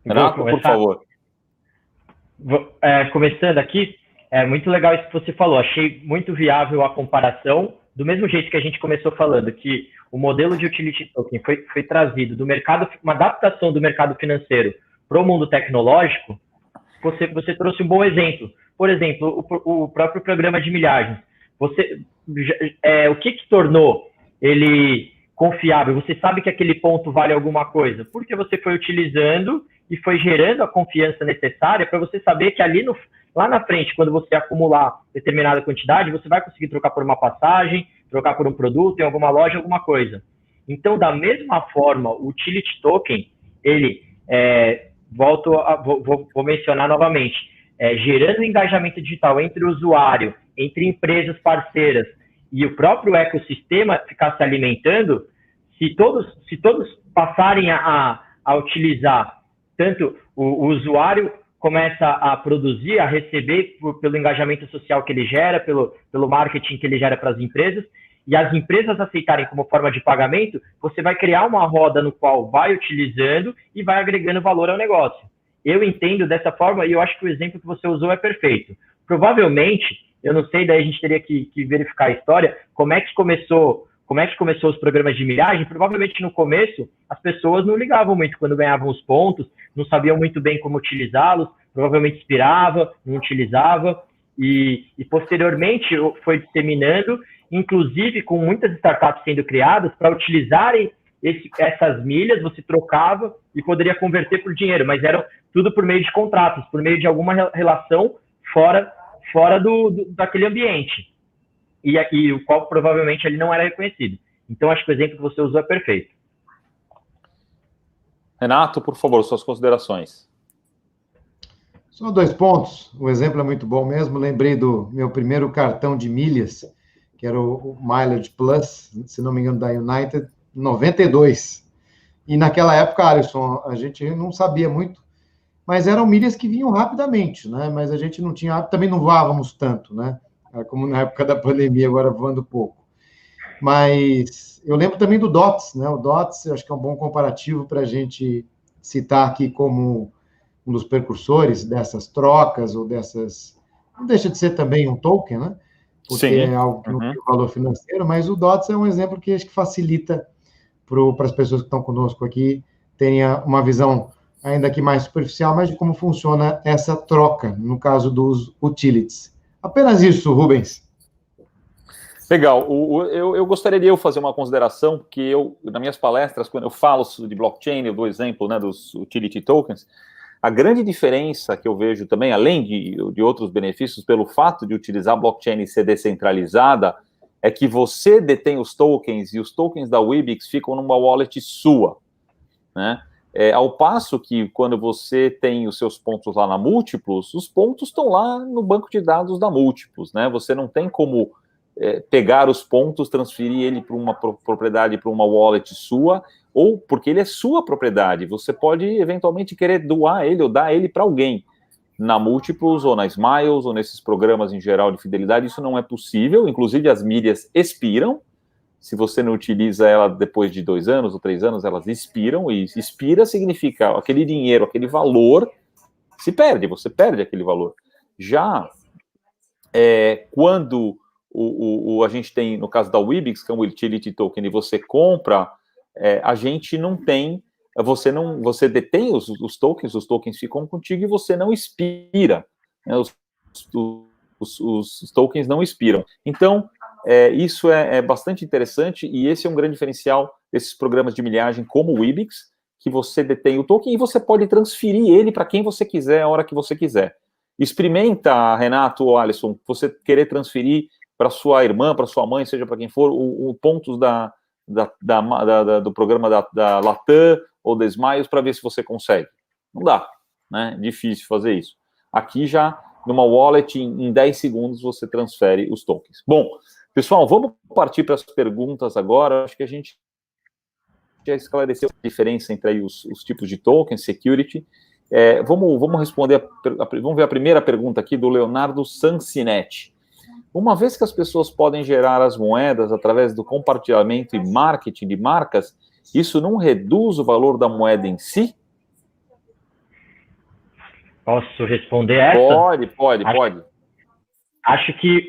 A: Renato, por favor.
C: Começando aqui, é muito legal isso que você falou. Achei muito viável a comparação, do mesmo jeito que a gente começou falando, que o modelo de Utility Token foi trazido do mercado, uma adaptação do mercado financeiro para o mundo tecnológico. Você trouxe um bom exemplo. Por exemplo, o próprio programa de milhagens. O que tornou ele confiável? Você sabe que aquele ponto vale alguma coisa, porque você foi utilizando e foi gerando a confiança necessária para você saber que lá na frente, quando você acumular determinada quantidade, você vai conseguir trocar por uma passagem, trocar por um produto em alguma loja, alguma coisa. Então, da mesma forma, o Utility Token, ele, vou mencionar novamente, gerando engajamento digital entre o usuário, entre empresas parceiras e o próprio ecossistema ficar se alimentando, se todos passarem a utilizar, tanto o usuário começa a produzir, a receber pelo engajamento social que ele gera, pelo marketing que ele gera para as empresas, e as empresas aceitarem como forma de pagamento, você vai criar uma roda no qual vai utilizando e vai agregando valor ao negócio. Eu entendo dessa forma e eu acho que o exemplo que você usou é perfeito. Provavelmente, eu não sei, daí a gente teria que verificar a história, como é que começou os programas de milhagem. Provavelmente no começo as pessoas não ligavam muito quando ganhavam os pontos, não sabiam muito bem como utilizá-los, provavelmente expirava, não utilizava, e posteriormente foi disseminando, inclusive com muitas startups sendo criadas para utilizarem essas milhas, você trocava e poderia converter por dinheiro, mas era tudo por meio de contratos, por meio de alguma relação fora daquele ambiente, e o qual provavelmente ele não era reconhecido. Então, acho que o exemplo que você usou é perfeito.
A: Renato, por favor, suas considerações.
B: Só 2 pontos. O exemplo é muito bom mesmo. Lembrei do meu primeiro cartão de milhas, que era o Mileage Plus, se não me engano, da United, 92. E naquela época, Alisson, a gente não sabia muito, mas eram milhas que vinham rapidamente, né? Mas a gente não tinha, também não voávamos tanto, né? Como na época da pandemia, agora voando pouco. Mas eu lembro também do DOTS, né? O DOTS, eu acho que é um bom comparativo para a gente citar aqui como um dos precursores dessas trocas ou dessas... Não deixa de ser também um token, né? Porque
A: Sim.
B: É algo que não tem valor financeiro, mas o DOTS é um exemplo que acho que facilita para as pessoas que estão conosco aqui terem uma visão ainda que mais superficial, mas de como funciona essa troca, no caso dos utilities. Apenas isso, Rubens.
A: Legal. Eu gostaria de fazer uma consideração, porque nas minhas palestras, quando eu falo de blockchain, eu dou exemplo, né, dos utility tokens, a grande diferença que eu vejo também, além de outros benefícios, pelo fato de utilizar blockchain e ser descentralizada, é que você detém os tokens e os tokens da Wibix ficam numa wallet sua, né? Ao passo que, quando você tem os seus pontos lá na Múltiplos, os pontos estão lá no banco de dados da Múltiplos, né? Você não tem como pegar os pontos, transferir ele para uma propriedade, para uma wallet sua, ou porque ele é sua propriedade. Você pode, eventualmente, querer doar ele ou dar ele para alguém. Na Múltiplos, ou na Smiles, ou nesses programas em geral de fidelidade, isso não é possível. Inclusive, as milhas expiram. Se você não utiliza ela depois de 2 anos ou 3 anos, elas expiram, e expira significa aquele dinheiro, aquele valor se perde, você perde aquele valor. Já quando a gente tem, no caso da Wibix, que é um Utility Token, e você compra, a gente não tem, você detém os tokens ficam contigo e você não expira, né? Os tokens não expiram. Então, isso é bastante interessante, e esse é um grande diferencial desses programas de milhagem como o Wibix, que você detém o token e você pode transferir ele para quem você quiser, a hora que você quiser. Experimenta, Renato ou Alisson, você querer transferir para sua irmã, para sua mãe, seja para quem for, o pontos do programa da Latam ou da Smiles, para ver se você consegue. Não dá, né? Difícil fazer isso. Aqui já, numa wallet, em 10 segundos, você transfere os tokens. Bom, pessoal, vamos partir para as perguntas agora. Acho que a gente já esclareceu a diferença entre aí os tipos de tokens, security. Vamos responder, vamos ver a primeira pergunta aqui do Leonardo Sancinetti. Uma vez que as pessoas podem gerar as moedas através do compartilhamento e marketing de marcas, isso não reduz o valor da moeda em si?
C: Posso responder essa?
A: Pode.
C: Acho que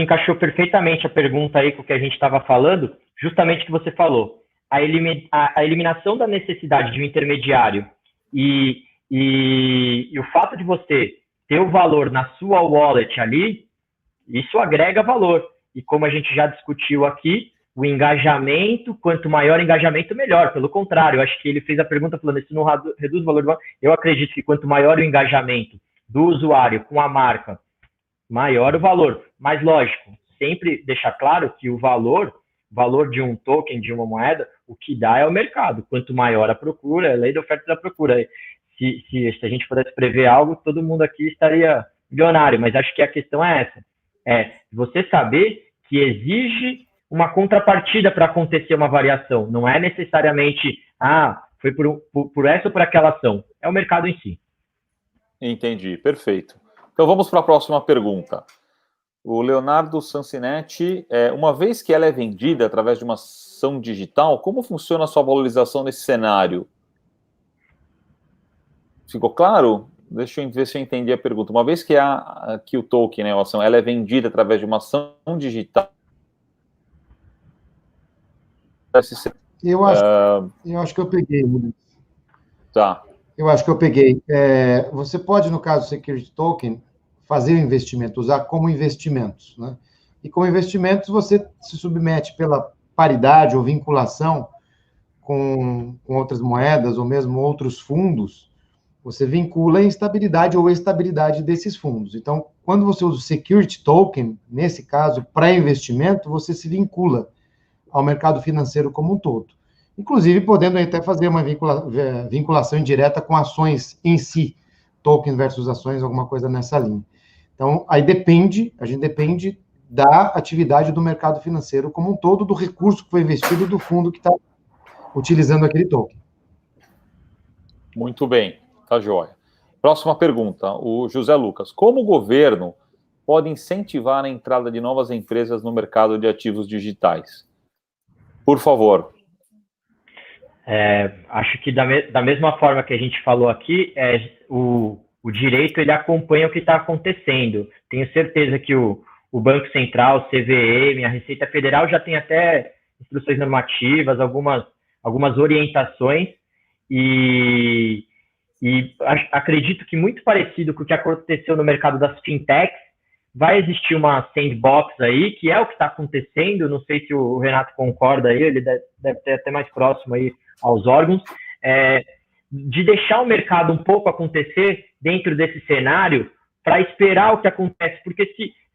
C: encaixou perfeitamente a pergunta aí com o que a gente estava falando, justamente o que você falou. A eliminação da necessidade de um intermediário e o fato de você ter o valor na sua wallet ali, isso agrega valor. E como a gente já discutiu aqui, o engajamento, quanto maior o engajamento, melhor. Pelo contrário, eu acho que ele fez a pergunta falando, isso não reduz o valor do valor. Eu acredito que quanto maior o engajamento do usuário com a marca, maior o valor. Mas, lógico, sempre deixar claro que o valor de um token, de uma moeda, o que dá é o mercado. Quanto maior a procura, é a lei da oferta e da procura. Se a gente pudesse prever algo, todo mundo aqui estaria milionário. Mas acho que a questão é essa. Você saber que exige uma contrapartida para acontecer uma variação. Não é necessariamente, foi por essa ou por aquela ação. É o mercado em si.
A: Entendi, perfeito. Então vamos para a próxima pergunta. O Leonardo Sancinetti, uma vez que ela é vendida através de uma ação digital, como funciona a sua valorização nesse cenário? Ficou claro? Deixa eu ver se eu entendi a pergunta. Uma vez que o token, né, a ação, ela é vendida através de uma ação digital,
B: eu acho que eu peguei.
A: Tá.
B: Eu acho que eu peguei. Você pode, no caso do Security Token, fazer o investimento, usar como investimentos, né? E como investimentos, você se submete pela paridade ou vinculação com outras moedas ou mesmo outros fundos, você vincula a instabilidade ou estabilidade desses fundos. Então, quando você usa o Security Token, nesse caso, para investimento, você se vincula ao mercado financeiro como um todo. Inclusive, podendo até fazer uma vinculação indireta com ações em si, token versus ações, alguma coisa nessa linha. Então, aí a gente depende da atividade do mercado financeiro como um todo, do recurso que foi investido, do fundo que está utilizando aquele token.
A: Muito bem, tá joia. Próxima pergunta, o José Lucas. Como o governo pode incentivar a entrada de novas empresas no mercado de ativos digitais? Por favor.
C: Acho que da mesma forma que a gente falou aqui, o direito ele acompanha o que está acontecendo. Tenho certeza que o Banco Central, o CVM, a Receita Federal já tem até instruções normativas, algumas orientações, e acredito que muito parecido com o que aconteceu no mercado das fintechs, vai existir uma sandbox aí, que é o que está acontecendo, não sei se o Renato concorda aí, ele deve ter até mais próximo aí aos órgãos, de deixar o mercado um pouco acontecer dentro desse cenário, para esperar o que acontece, porque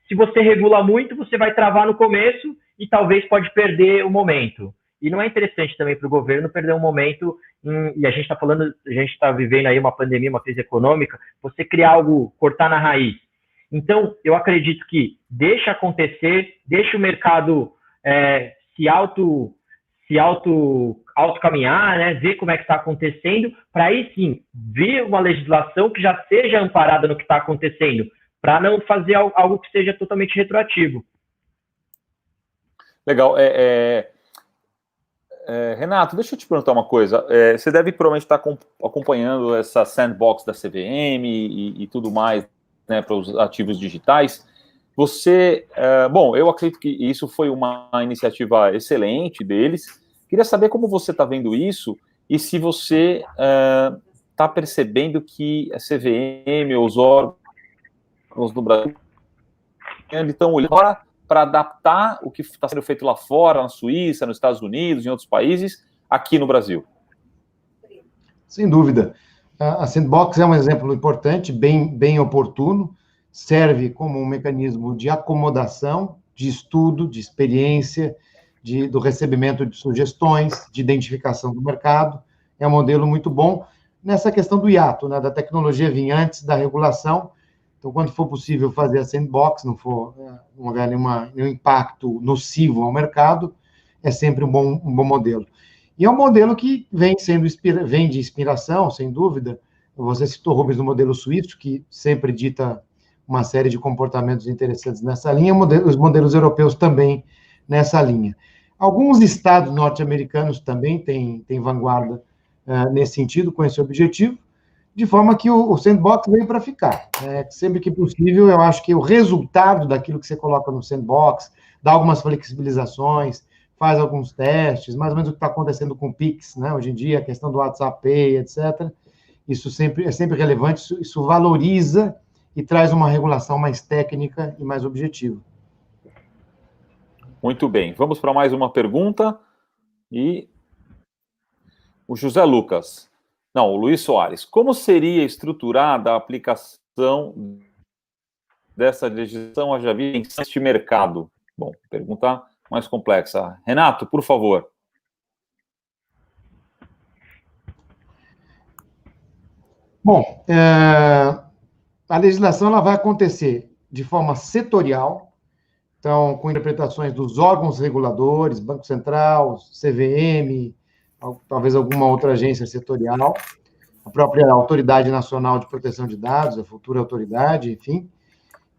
C: se você regula muito, você vai travar no começo e talvez pode perder o momento. E não é interessante também para o governo perder um momento, e a gente está vivendo aí uma pandemia, uma crise econômica, você criar algo, cortar na raiz. Então, eu acredito que deixa acontecer, deixa o mercado se autocaminhar, né, ver como é que está acontecendo, para aí sim, ver uma legislação que já seja amparada no que está acontecendo, para não fazer algo que seja totalmente retroativo.
A: Legal. Renato, deixa eu te perguntar uma coisa. Você deve provavelmente estar acompanhando essa sandbox da CVM e tudo mais, né, para os ativos digitais. Você, bom, eu acredito que isso foi uma iniciativa excelente deles. Queria saber como você está vendo isso e se você está percebendo que a CVM ou os órgãos do Brasil estão olhando para adaptar o que está sendo feito lá fora, na Suíça, nos Estados Unidos, em outros países, aqui no Brasil.
B: Sem dúvida. A Sandbox é um exemplo importante, bem oportuno, serve como um mecanismo de acomodação, de estudo, de experiência, do recebimento de sugestões, de identificação do mercado. É um modelo muito bom nessa questão do hiato, né, da tecnologia vir antes da regulação. Então, quando for possível fazer a sandbox, não houver nenhum impacto nocivo ao mercado, é sempre um bom modelo. E é um modelo que vem de inspiração, sem dúvida. Você citou, Rubens, do modelo suíço, que sempre dita uma série de comportamentos interessantes nessa linha, os modelos europeus também nessa linha. Alguns estados norte-americanos também têm vanguarda nesse sentido, com esse objetivo, de forma que o sandbox veio para ficar. Sempre que possível, eu acho que o resultado daquilo que você coloca no sandbox, dá algumas flexibilizações, faz alguns testes, mais ou menos o que está acontecendo com o Pix, né? Hoje em dia, a questão do WhatsApp Pay, etc. Isso é sempre relevante, isso valoriza e traz uma regulação mais técnica e mais objetiva.
A: Muito bem, vamos para mais uma pergunta. E o José Lucas. Não, o Luiz Soares. Como seria estruturada a aplicação dessa legislação haja vista neste mercado? Bom, pergunta mais complexa. Renato, por favor.
B: Bom, a legislação ela vai acontecer de forma setorial, então, com interpretações dos órgãos reguladores, Banco Central, CVM, talvez alguma outra agência setorial, a própria Autoridade Nacional de Proteção de Dados, a futura autoridade, enfim.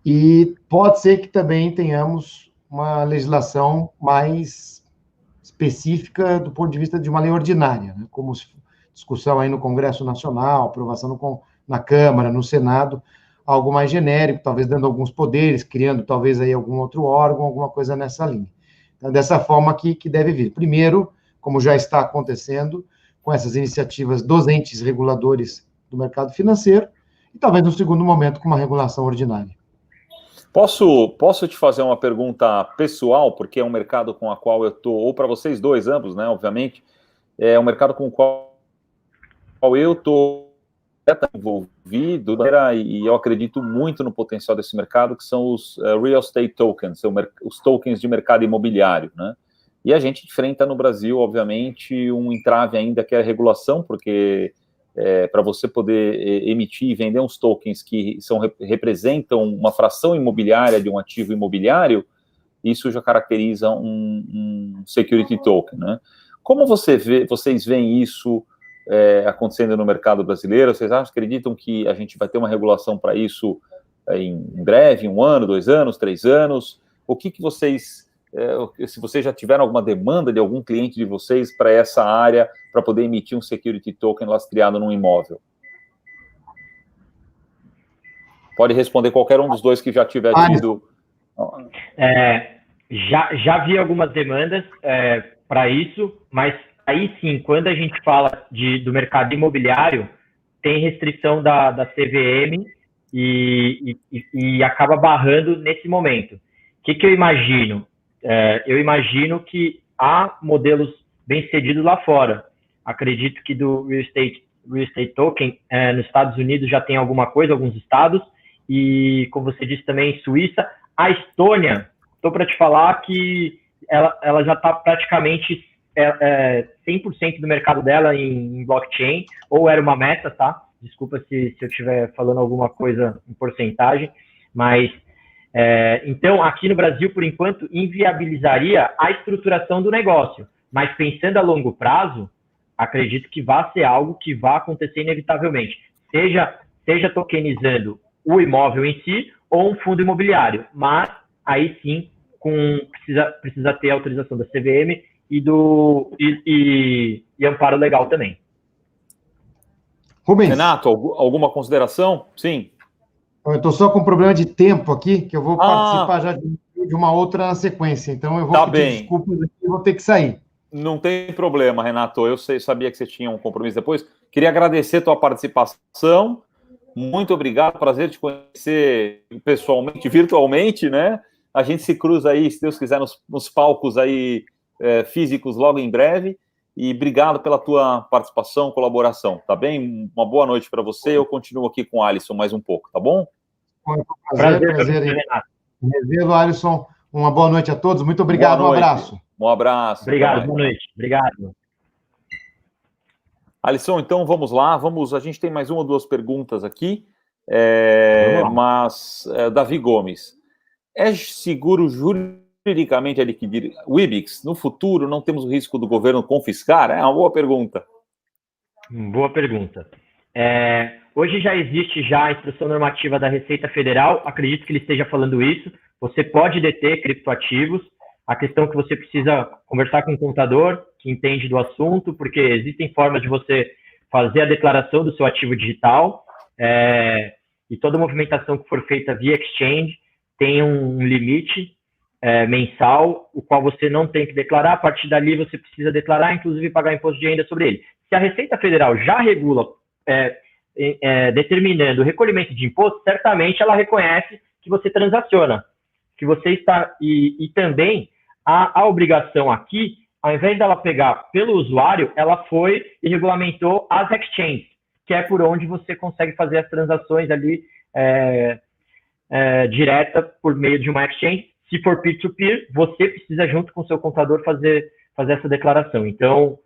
B: E pode ser que também tenhamos uma legislação mais específica do ponto de vista de uma lei ordinária, né? Como discussão aí no Congresso Nacional, aprovação na Câmara, no Senado, algo mais genérico, talvez dando alguns poderes, criando talvez aí algum outro órgão, alguma coisa nessa linha. Então, dessa forma que deve vir. Primeiro, como já está acontecendo, com essas iniciativas dos entes reguladores do mercado financeiro, e talvez no segundo momento com uma regulação ordinária.
A: Posso te fazer uma pergunta pessoal, porque é um mercado com a qual eu estou, ou para vocês dois, ambos, né, obviamente, é um mercado com o qual eu estou envolvido, e eu acredito muito no potencial desse mercado, que são os real estate tokens, os tokens de mercado imobiliário, né? E a gente enfrenta no Brasil, obviamente, um entrave ainda que é a regulação, porque para você poder emitir e vender uns tokens que representam uma fração imobiliária de um ativo imobiliário, isso já caracteriza um security token, né? Como vocês veem isso acontecendo no mercado brasileiro? Vocês acreditam que a gente vai ter uma regulação para isso em breve, 1 ano, 2 anos, 3 anos? O que vocês... se vocês já tiveram alguma demanda de algum cliente de vocês para essa área, para poder emitir um security token lastreado num imóvel? Pode responder qualquer um dos dois que já tiver tido.
C: Já vi algumas demandas para isso, mas aí sim, quando a gente fala do mercado imobiliário, tem restrição da CVM e acaba barrando nesse momento. O que eu imagino? Eu imagino que há modelos bem-sucedidos lá fora. Acredito que do Real Estate Token, nos Estados Unidos já tem alguma coisa, alguns estados, e, como você disse também, Suíça. A Estônia, estou para te falar que ela já está praticamente 100% do mercado dela em blockchain, ou era uma meta, tá? Desculpa se eu estiver falando alguma coisa em porcentagem, mas então aqui no Brasil, por enquanto, inviabilizaria a estruturação do negócio, mas pensando a longo prazo, acredito que vai ser algo que vai acontecer inevitavelmente, seja tokenizando o imóvel em si ou um fundo imobiliário, mas aí sim precisa ter autorização da CVM e amparo legal também.
B: Rubens.
A: Renato, alguma consideração? Sim.
B: Eu estou só com um problema de tempo aqui, que eu vou participar já de uma outra sequência, então eu vou pedir desculpas aqui e vou ter que sair.
A: Não tem problema, Renato, eu sabia que você tinha um compromisso depois. Queria agradecer a tua participação, muito obrigado, prazer te conhecer pessoalmente, virtualmente, né? A gente se cruza aí, se Deus quiser, nos palcos aí físicos logo em breve. E obrigado pela tua participação, colaboração, tá bem? Uma boa noite para você. Eu continuo aqui com o Alisson mais um pouco, tá bom?
B: Prazer em revê-lo, Alisson. Uma boa noite a todos. Muito obrigado, um abraço.
A: Um abraço.
C: Obrigado, boa noite. Obrigado.
A: Alisson, então vamos lá. A gente tem mais uma ou duas perguntas aqui. Davi Gomes. É seguro juridicamente adquirir o IBIX? No futuro, não temos o risco do governo confiscar? É uma boa pergunta.
C: Boa pergunta. Hoje já existe a instrução normativa da Receita Federal, acredito que ele esteja falando isso. Você pode deter criptoativos. A questão é que você precisa conversar com um contador que entende do assunto, porque existem formas de você fazer a declaração do seu ativo digital, e toda movimentação que for feita via exchange tem um limite mensal, o qual você não tem que declarar. A partir dali você precisa declarar, inclusive pagar imposto de renda sobre ele. Se a Receita Federal já regula, determinando o recolhimento de imposto, certamente ela reconhece que você transaciona, que você está, e também a obrigação aqui, ao invés dela pegar pelo usuário, ela foi e regulamentou as exchanges, que é por onde você consegue fazer as transações ali direta por meio de uma exchange. Se for peer-to-peer, você precisa, junto com o seu contador, fazer essa declaração. Então,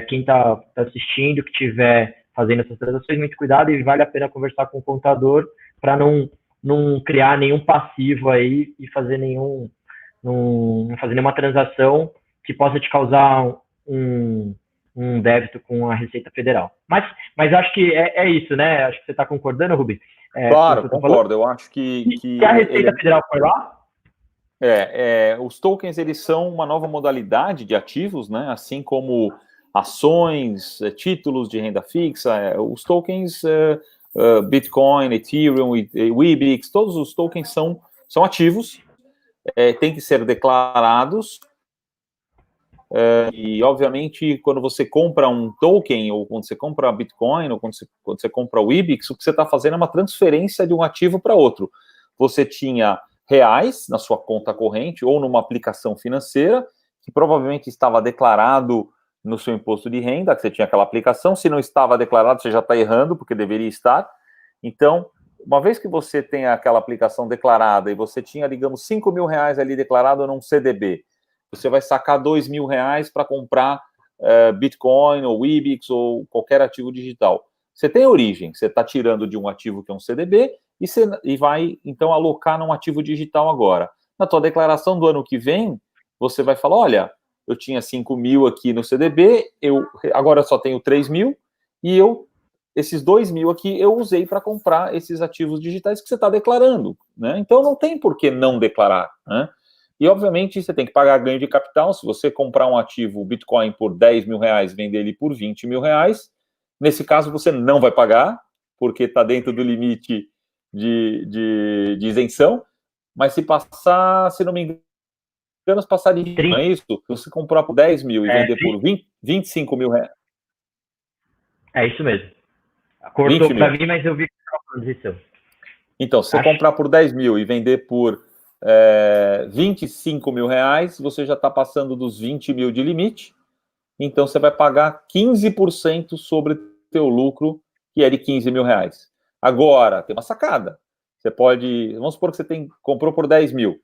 C: quem está assistindo, que estiver fazendo essas transações, muito cuidado, e vale a pena conversar com o contador para não criar nenhum passivo aí e fazer não fazer nenhuma transação que possa te causar um débito com a Receita Federal. Mas acho que é isso, né? Acho que você está concordando, Rubens?
A: Claro, concordo. Eu acho que
C: se a Receita Federal for lá,
A: os tokens, eles são uma nova modalidade de ativos, né? Assim como ações, títulos de renda fixa, os tokens, Bitcoin, Ethereum, Wibix, todos os tokens são ativos, têm que ser declarados, e obviamente quando você compra um token, ou quando você compra Bitcoin, ou quando você compra o Wibix, o que você está fazendo é uma transferência de um ativo para outro. Você tinha reais na sua conta corrente ou numa aplicação financeira que provavelmente estava declarado no seu imposto de renda, que você tinha aquela aplicação. Se não estava declarado, você já está errando, porque deveria estar. Então, uma vez que você tem aquela aplicação declarada e você tinha, digamos, 5 mil reais ali declarado num CDB, você vai sacar 2 mil reais para comprar Bitcoin ou Wibix ou qualquer ativo digital. Você tem origem, você está tirando de um ativo que é um CDB e vai, então, alocar num ativo digital agora. Na tua declaração do ano que vem, você vai falar, olha, eu tinha 5 mil aqui no CDB, agora só tenho 3 mil, e esses 2 mil aqui eu usei para comprar esses ativos digitais que você está declarando, né? Então, não tem por que não declarar, né? E, obviamente, você tem que pagar ganho de capital. Se você comprar um ativo Bitcoin por 10 mil reais, vender ele por 20 mil reais, nesse caso você não vai pagar, porque está dentro do limite de isenção, mas se passar, se não me engano, se passar de 20, não é isso? Se você comprar por 10 mil e vender por 25 mil reais.
C: É isso mesmo. Cortou para mim, mas eu vi que estava falando isso.
A: Então, se você comprar por 10 mil e vender por 25 mil reais, você já está passando dos 20 mil de limite, então você vai pagar 15% sobre o teu lucro, que é de 15 mil reais. Agora, tem uma sacada. Você pode, vamos supor que você comprou por 10 mil,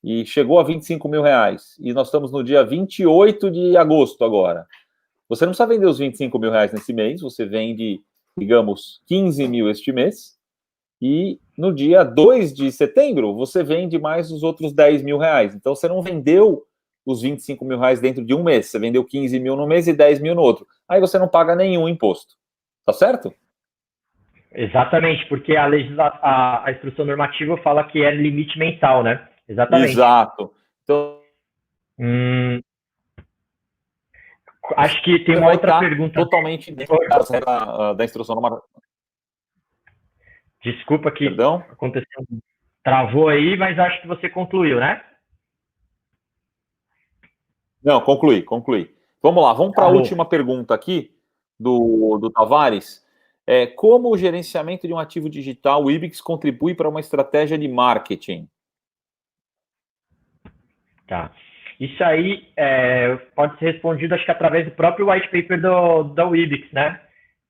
A: e chegou a 25 mil reais, e nós estamos no dia 28 de agosto agora. Você não precisa vender os 25 mil reais nesse mês, você vende, digamos, 15 mil este mês, e no dia 2 de setembro você vende mais os outros 10 mil reais. Então você não vendeu os 25 mil reais dentro de um mês, você vendeu 15 mil no mês e 10 mil no outro. Aí você não paga nenhum imposto. Tá certo?
C: Exatamente, porque a instrução normativa fala que é limite mensal, né? Exatamente.
A: Exato. Então,
C: acho que tem uma outra pergunta.
A: Totalmente dentro da instrução normativa.
C: Desculpa que
A: Perdão?
C: aconteceu. Travou aí, mas acho que você concluiu, né?
A: Não, concluí. Vamos lá, vamos para a última pergunta aqui do Tavares. Como o gerenciamento de um ativo digital, o IBIX, contribui para uma estratégia de marketing?
C: Tá. Isso aí pode ser respondido, acho que através do próprio white paper da IBIX, né?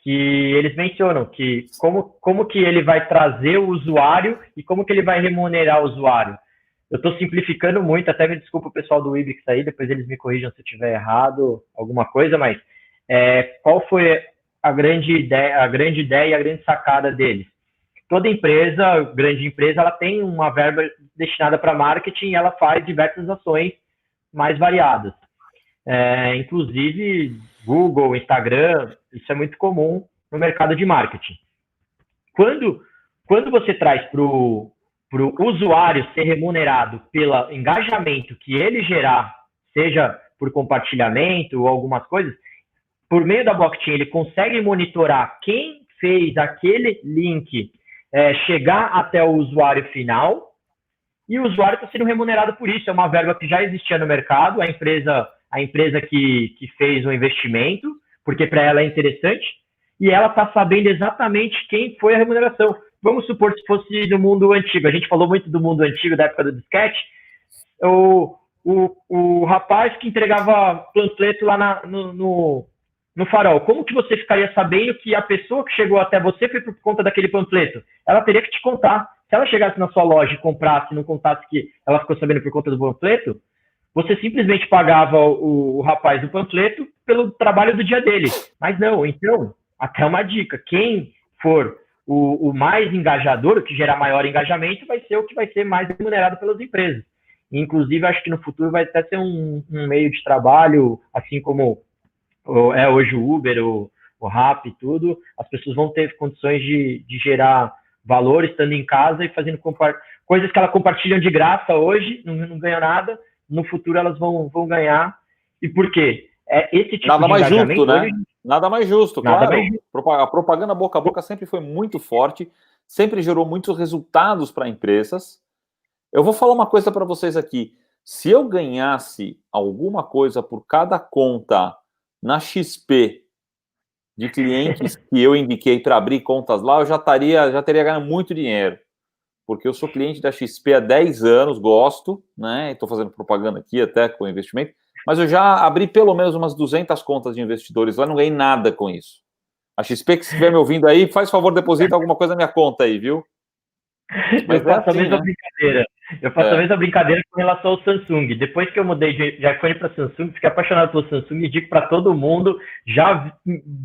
C: Que eles mencionam que como que ele vai trazer o usuário e como que ele vai remunerar o usuário. Eu estou simplificando muito, até me desculpa o pessoal do IBIX aí, depois eles me corrijam se eu estiver errado alguma coisa, mas qual foi a grande ideia e a grande sacada deles? Toda empresa, grande empresa, ela tem uma verba destinada para marketing e ela faz diversas ações mais variadas. Inclusive, Google, Instagram, isso é muito comum no mercado de marketing. Quando você traz para o usuário ser remunerado pelo engajamento que ele gerar, seja por compartilhamento ou algumas coisas, por meio da blockchain ele consegue monitorar quem fez aquele link chegar até o usuário final, e o usuário está sendo remunerado por isso. É uma verba que já existia no mercado, a empresa que fez o investimento, porque para ela é interessante, e ela está sabendo exatamente quem foi a remuneração. Vamos supor se fosse no mundo antigo. A gente falou muito do mundo antigo, da época do disquete. O rapaz que entregava panfleto lá no farol. Como que você ficaria sabendo que a pessoa que chegou até você foi por conta daquele panfleto? Ela teria que te contar. Se ela chegasse na sua loja e comprasse e não contasse que ela ficou sabendo por conta do panfleto, você simplesmente pagava o rapaz do panfleto pelo trabalho do dia dele. Mas não, então, até uma dica, quem for o mais engajador, o que gerar maior engajamento, vai ser o que vai ser mais remunerado pelas empresas. Inclusive, acho que no futuro vai até ser um meio de trabalho, assim como hoje o Uber, o Rappi e tudo, as pessoas vão ter condições de gerar valor estando em casa e fazendo coisas que elas compartilham de graça hoje, não ganham nada, no futuro elas vão ganhar. E por quê? Esse tipo
A: Nada
C: de
A: mais
C: engajamento...
A: justo, né? Nada mais justo, claro. A propaganda boca a boca sempre foi muito forte, sempre gerou muitos resultados para empresas. Eu vou falar uma coisa para vocês aqui. Se eu ganhasse alguma coisa por cada conta na XP de clientes que eu indiquei para abrir contas lá, eu já teria ganho muito dinheiro. Porque eu sou cliente da XP há 10 anos, gosto, né? Estou fazendo propaganda aqui até com investimento, mas eu já abri pelo menos umas 200 contas de investidores lá, não ganhei nada com isso. A XP, que estiver me ouvindo aí, faz favor, deposita alguma coisa na minha conta aí, viu?
C: Mas eu faço a mesma brincadeira. Eu faço a mesma brincadeira com relação ao Samsung. Depois que eu mudei de iPhone para Samsung, fiquei apaixonado pelo Samsung e digo para todo mundo.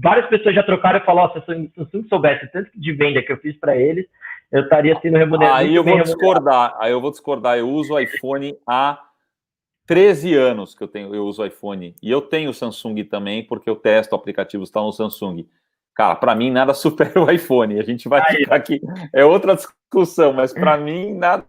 C: Várias pessoas já trocaram e falaram: se o Samsung soubesse tanto de venda que eu fiz para eles, eu estaria sendo remunerado.
A: Aí eu vou discordar. Eu uso o iPhone há 13 anos que eu uso o iPhone. E eu tenho o Samsung também, porque eu testo aplicativos no Samsung. Cara, para mim nada supera o iPhone. A gente vai ficar aqui. É outra discussão, mas para mim nada.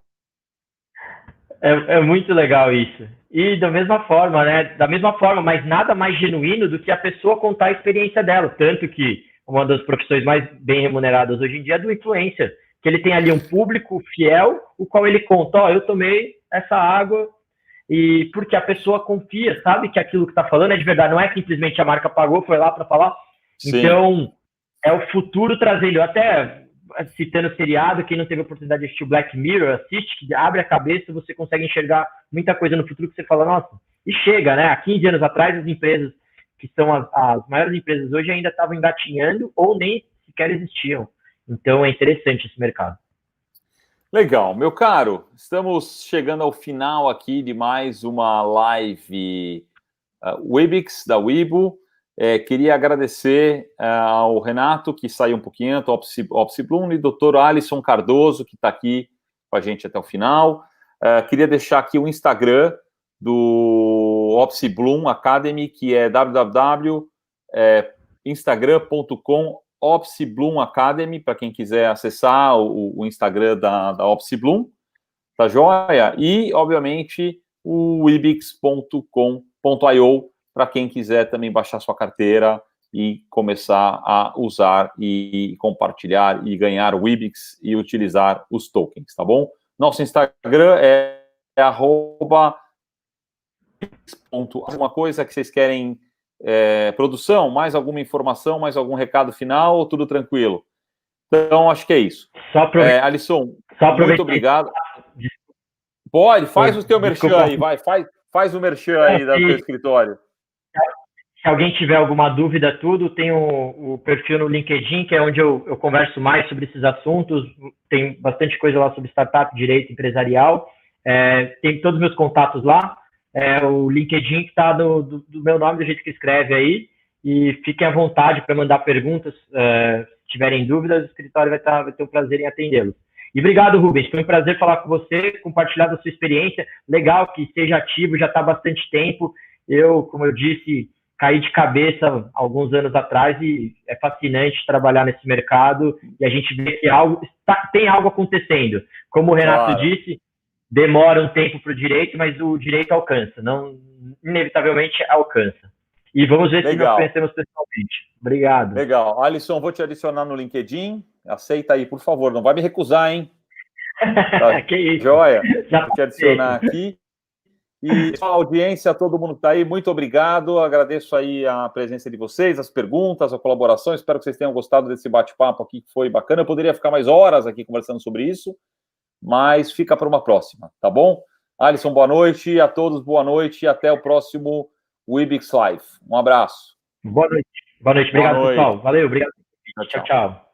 C: É muito legal isso. E da mesma forma, né? Da mesma forma, mas nada mais genuíno do que a pessoa contar a experiência dela. Tanto que uma das profissões mais bem remuneradas hoje em dia é do influencer. Que ele tem ali um público fiel, o qual ele conta: eu tomei essa água, e porque a pessoa confia, sabe que aquilo que está falando é de verdade. Não é simplesmente a marca pagou, foi lá para falar. Sim. Então, é o futuro trazendo, até citando seriado, quem não teve a oportunidade de assistir o Black Mirror, assiste, que abre a cabeça, você consegue enxergar muita coisa no futuro que você fala, nossa, e chega, né? Há 15 anos atrás, as empresas, que são as maiores empresas hoje, ainda estavam engatinhando ou nem sequer existiam. Então, é interessante esse mercado.
A: Legal, meu caro, estamos chegando ao final aqui de mais uma live Webix da Wibo. Queria agradecer ao Renato, que saiu um pouquinho antes, Opsi Bloom, e Dr. Alisson Cardoso, que está aqui com a gente até o final. Queria deixar aqui o Instagram do Opsi Bloom Academy, que é www.instagram.com/Opsi Bloom Academy, para quem quiser acessar o Instagram da Opsi Bloom, tá joia? E, obviamente, o webix.com.io, para quem quiser também baixar sua carteira e começar a usar e compartilhar e ganhar o Webix e utilizar os tokens, tá bom? Nosso Instagram é @alguma coisa que vocês querem, produção, mais alguma informação, mais algum recado final, ou tudo tranquilo? Então, acho que é isso. Alisson, muito obrigado. Pode, faz o teu merchan aí, vai, faz o merchan aí do teu escritório.
C: Se alguém tiver alguma dúvida, tem o perfil no LinkedIn, que é onde eu converso mais sobre esses assuntos. Tem bastante coisa lá sobre startup, direito empresarial. Tem todos os meus contatos lá. O LinkedIn que está do meu nome, do jeito que escreve aí. E fiquem à vontade para mandar perguntas. Se tiverem dúvidas, o escritório vai ter um prazer em atendê-los. E obrigado, Rubens. Foi um prazer falar com você, compartilhar da sua experiência. Legal que seja ativo, já está há bastante tempo. Eu, como eu disse, caí de cabeça alguns anos atrás e é fascinante trabalhar nesse mercado e a gente vê que tem algo acontecendo. Como o Renato disse, demora um tempo para o direito, mas o direito alcança, não inevitavelmente alcança. E vamos ver se nós conhecemos pessoalmente. Obrigado.
A: Legal. Alisson, vou te adicionar no LinkedIn. Aceita aí, por favor. Não vai me recusar, hein? Tá.
C: Que isso.
A: Joia. Vou te adicionar aqui. E a audiência, todo mundo que está aí, muito obrigado. Agradeço aí a presença de vocês, as perguntas, a colaboração. Espero que vocês tenham gostado desse bate-papo aqui, que foi bacana. Eu poderia ficar mais horas aqui conversando sobre isso, mas fica para uma próxima, tá bom? Alisson, boa noite. A todos, boa noite. E até o próximo Webix Live. Um abraço.
C: Boa noite. Boa noite. Obrigado, pessoal. Valeu. Obrigado.
A: Tchau.
C: Tchau.